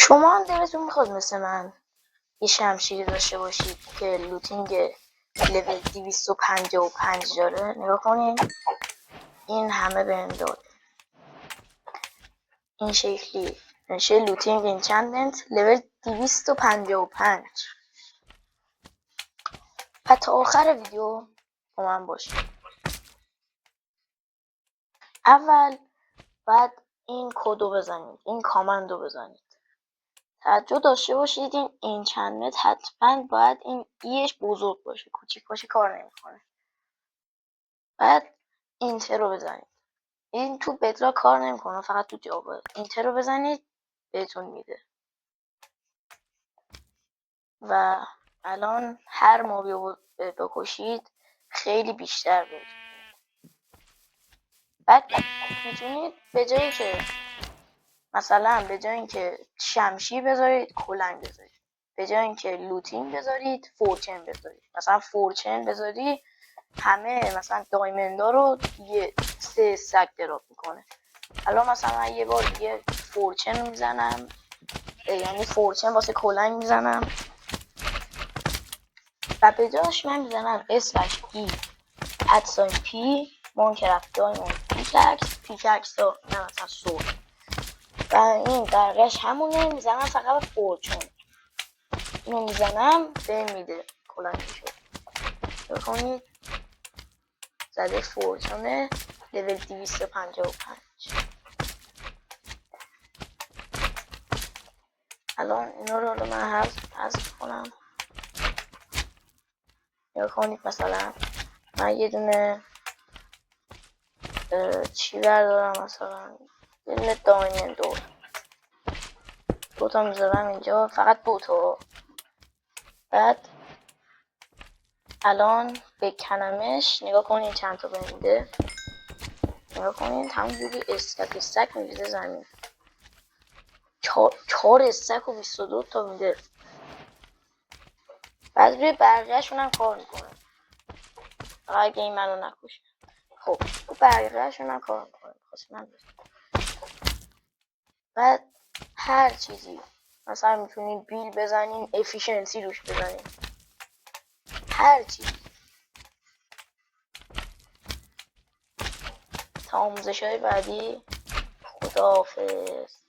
شما هم دلتون میخواد مثل من یه شمشیری داشته باشید که لوتینگ لول 255 داره؟ نگاه کنین، این همه بهم داد. این شکلی نشه لوتینگ انچندمنت لول 255. و تا آخر ویدیو با من باشید. اول باید این کدو بزنید، این کامندو بزنید. توجه داشته باشید این انچندمنت حتما باید این ایش بزرگ باشه، کوچیک باشه کار نمیکنه. بعد اینتر رو بزنید. این تو بدرا کار نمیکنه، فقط تو جاوا. اینتر رو بزنید بهتون میده. و الان هر موبی رو بکشید خیلی بیشتر بهتون. بعد میتونید به جایی که مثلا به جای اینکه شمشیر بذارید کلنگ بذارید، به جای اینکه لوتین بذارید فورچن بذارید. مثلا فورچن بذاری همه مثلا دایمندا رو یه 3 سگ دراپ میکنه. الان مثلا من یه بار دیگه فورچن رو میزنم، یعنی فورچن واسه کلنگ میزنم و به جاش من میزنم /e @p مونکرفت دایموند پیککس ها، نه مثلا سور. و این درگش همونه، میزنم فقط فورچن. اینو میزنم به میده کلنگ میشه. بکنید زده فورچنه لول 255. الان اینا رو من حذف کنم. یا کنید مثلا من یه دونه چی بردارم، مثلا یه دونه دایمندور دوتا میذارم اینجا، فقط دوتا. بعد الان بکنمش، نگاه کنید چند تا بمیده. نگاه کنید همونجوری استک میریزه زمین. 4 استک و 22 تا میده. بعد روی بقیه‌شون هم کار میکنه، اگه این منو نکشه. خب بقیه‌شون هم کار میکنه. بعد هر چیزی مثلا میتونین بیل بزنین، افیشنسی روش بزنین، هر چیزی. تا آموزش های بعدی، خداحافظ.